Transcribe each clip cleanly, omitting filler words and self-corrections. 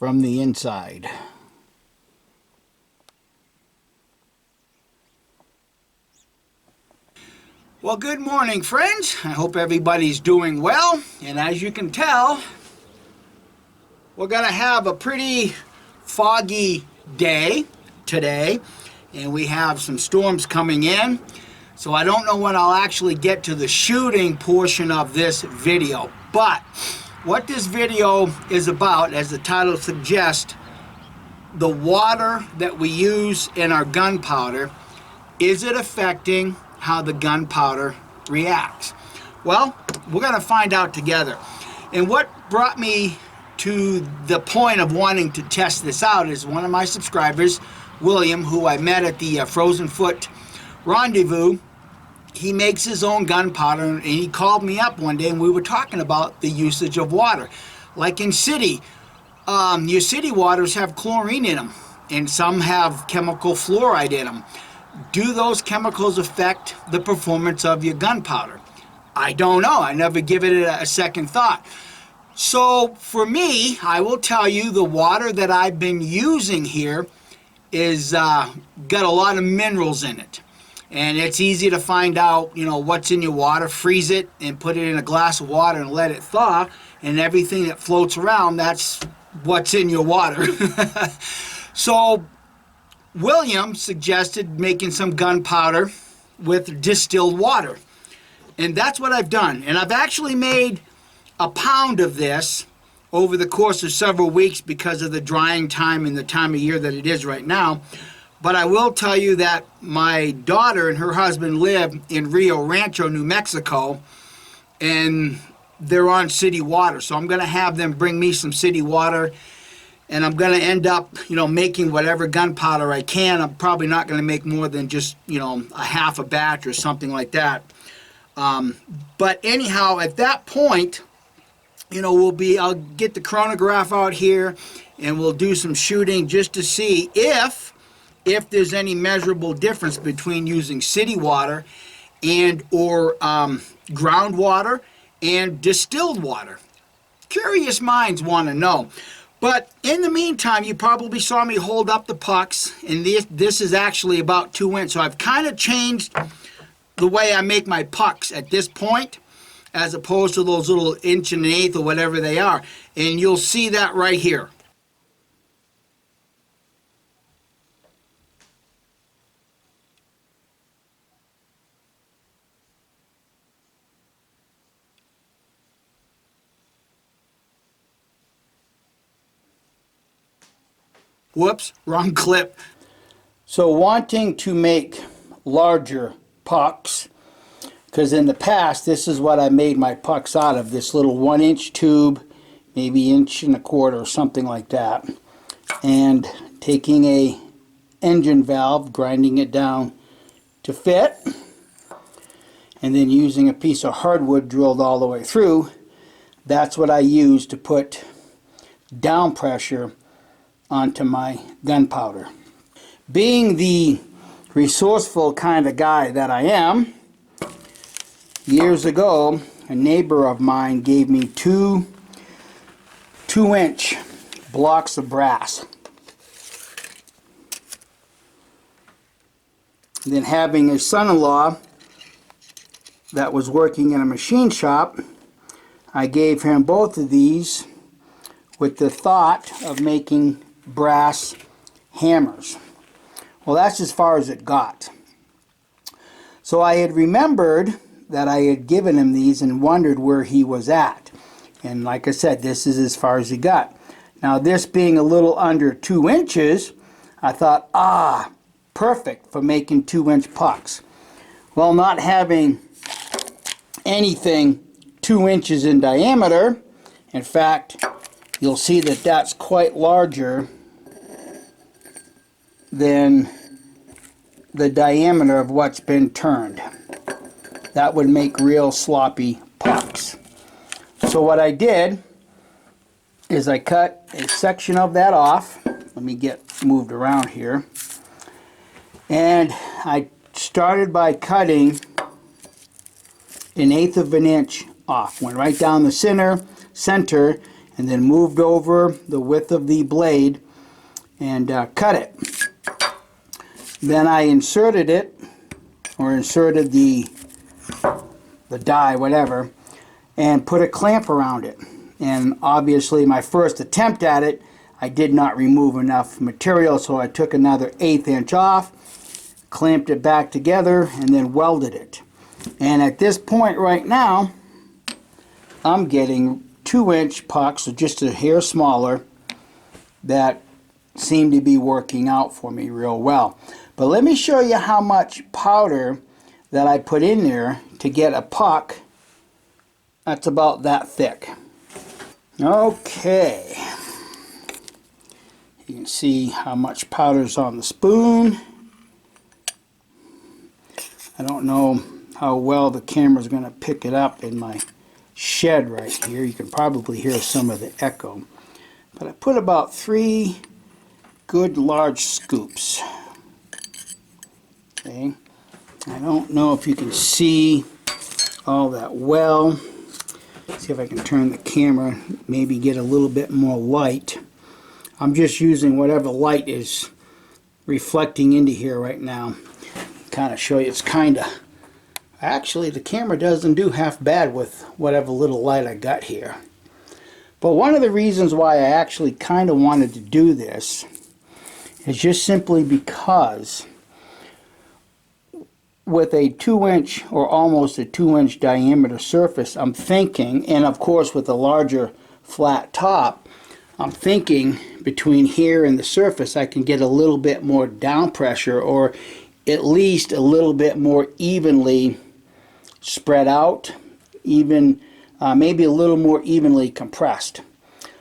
from the inside. Well, good morning, friends. I hope everybody's doing well. And as you can tell, we're going to have a pretty foggy day today. And we have some storms coming in. So I don't know when I'll actually get to the shooting portion of this video. But what this video is about, as the title suggests, the water that we use in our gunpowder, is it affecting how the gunpowder reacts? Well, we're going to find out together. And what brought me to the point of wanting to test this out is one of my subscribers, William, who I met at the Frozen Foot Rendezvous. He makes his own gunpowder, and he called me up one day and we were talking about the usage of water. Like in city, your city waters have chlorine in them, and some have chemical fluoride in them. Do those chemicals affect the performance of your gunpowder? I don't know. I never give it a second thought. So for me, I will tell you the water that I've been using here is got a lot of minerals in it. And it's easy to find out, you know, what's in your water. Freeze it and put it in a glass of water and let it thaw. And everything that floats around, that's what's in your water. So William suggested making some gunpowder with distilled water. And that's what I've done. And I've actually made a pound of this over the course of several weeks because of the drying time and the time of year that it is right now. But I will tell you that my daughter and her husband live in Rio Rancho, New Mexico, and they're on city water. So I'm going to have them bring me some city water. And I'm going to end up, you know, making whatever gunpowder I can. I'm probably not going to make more than just, you know, a half a batch or something like that. But anyhow, at that point, you know, I'll get the chronograph out here and we'll do some shooting just to see if there's any measurable difference between using city water and or groundwater and distilled water. Curious minds want to know. But in the meantime, you probably saw me hold up the pucks, and this is actually about 2 inch. So I've kind of changed the way I make my pucks at this point, as opposed to those little 1 1/8 inches or whatever they are. And you'll see that right here. Whoops, wrong clip. So wanting to make larger pucks, because in the past this is what I made my pucks out of, this little 1 inch tube, maybe 1 1/4 inch or something like that, and taking a engine valve, grinding it down to fit, and then using a piece of hardwood drilled all the way through. That's what I use to put down pressure onto my gunpowder. Being the resourceful kind of guy that I am, years ago a neighbor of mine gave me two 2-inch blocks of brass. And then having a son-in-law that was working in a machine shop, I gave him both of these with the thought of making brass hammers. Well, that's as far as it got. So I had remembered that I had given him these and wondered where he was at. And like I said, this is as far as he got. Now this being a little under 2 inches, I thought, perfect for making 2-inch pucks. Well, not having anything 2 inches in diameter, in fact, you'll see that that's quite larger than the diameter of what's been turned. That would make real sloppy pucks. So what I did is I cut a section of that off. Let me get moved around here. And I started by cutting 1/8 of an inch off. Went right down the center and then moved over the width of the blade and cut it. Then I inserted it, or inserted the die, whatever, and put a clamp around it. And obviously my first attempt at it, I did not remove enough material, so I took another 1/8 inch off, clamped it back together, and then welded it. And at this point right now, I'm getting 2-inch pucks, so just a hair smaller, that seem to be working out for me real well. But let me show you how much powder that I put in there to get a puck that's about that thick. Okay, you can see how much powder's on the spoon. I don't know how well the camera's going to pick it up in my shed right here. You can probably hear some of the echo. But I put about 3 good large scoops. Okay, I don't know if you can see all that well. See if I can turn the camera, maybe get a little bit more light. I'm just using whatever light is reflecting into here right now. Kind of show you, it's kind of, actually the camera doesn't do half bad with whatever little light I got here. But one of the reasons why I actually kind of wanted to do this is just simply because with a 2-inch or almost a 2-inch diameter surface, I'm thinking, and of course with a larger flat top, I'm thinking between here and the surface I can get a little bit more down pressure, or at least a little bit more evenly spread out, even maybe a little more evenly compressed.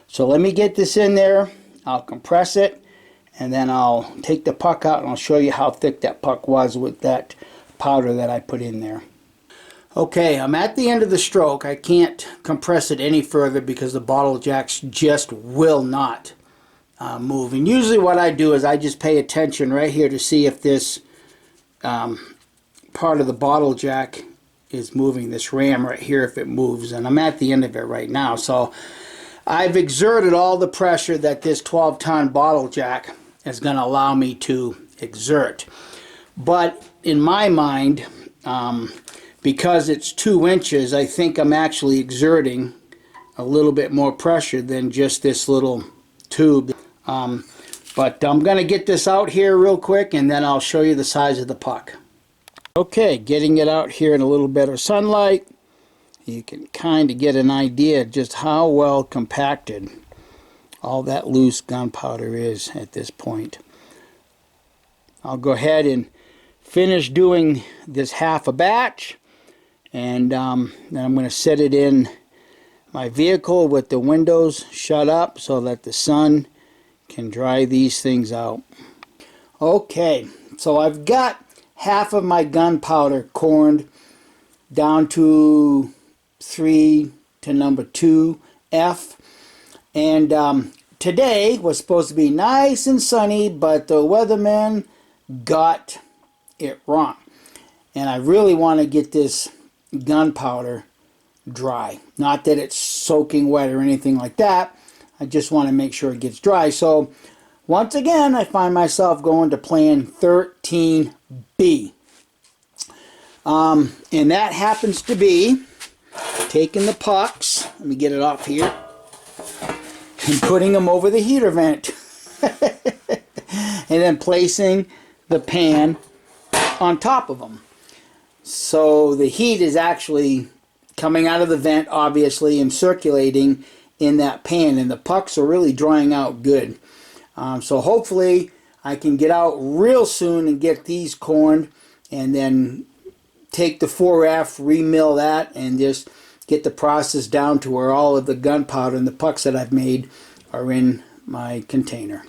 So let me get this in there, I'll compress it, and then I'll take the puck out and I'll show you how thick that puck was with that powder that I put in there. Okay, I'm at the end of the stroke. I can't compress it any further because the bottle jacks just will not move. And usually what I do is I just pay attention right here to see if this part of the bottle jack is moving, this ram right here, if it moves. And I'm at the end of it right now. So I've exerted all the pressure that this 12-ton bottle jack is going to allow me to exert. But in my mind, because it's 2 inches, I think I'm actually exerting a little bit more pressure than just this little tube. But I'm going to get this out here real quick and then I'll show you the size of the puck. Okay, getting it out here in a little better sunlight, you can kind of get an idea of just how well compacted all that loose gunpowder is at this point. I'll go ahead and finish doing this half a batch, and then I'm going to set it in my vehicle with the windows shut up so that the sun can dry these things out. Okay, so I've got half of my gunpowder corned down to 3 to number 2F, and today was supposed to be nice and sunny, but the weatherman got it wrong, and I really want to get this gunpowder dry. Not that it's soaking wet or anything like that, I just want to make sure it gets dry. So once again I find myself going to plan 13B, and that happens to be taking the pucks, let me get it off here, and putting them over the heater vent and then placing the pan on top of them. So the heat is actually coming out of the vent, obviously, and circulating in that pan, and the pucks are really drying out good. So hopefully I can get out real soon and get these corned, and then take the 4F, remill that, and just get the process down to where all of the gunpowder and the pucks that I've made are in my container.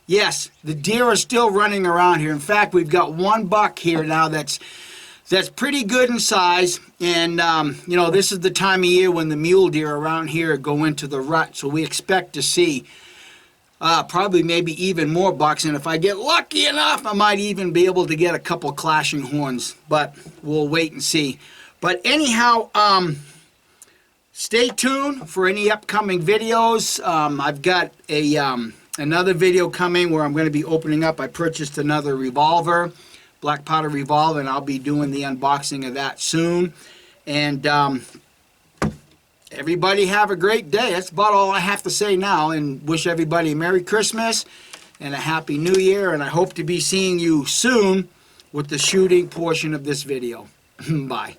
Yes, the deer are still running around here. In fact, we've got one buck here now that's pretty good in size, and you know, this is the time of year when the mule deer around here go into the rut, so we expect to see probably maybe even more bucks, and if I get lucky enough I might even be able to get a couple clashing horns, but we'll wait and see. But anyhow, Stay tuned for any upcoming videos. I've got a another video coming where I'm going to be opening up. I purchased another revolver, black powder revolver, and I'll be doing the unboxing of that soon. And everybody have a great day. That's about all I have to say now, and wish everybody a Merry Christmas and a Happy New Year, and I hope to be seeing you soon with the shooting portion of this video. Bye.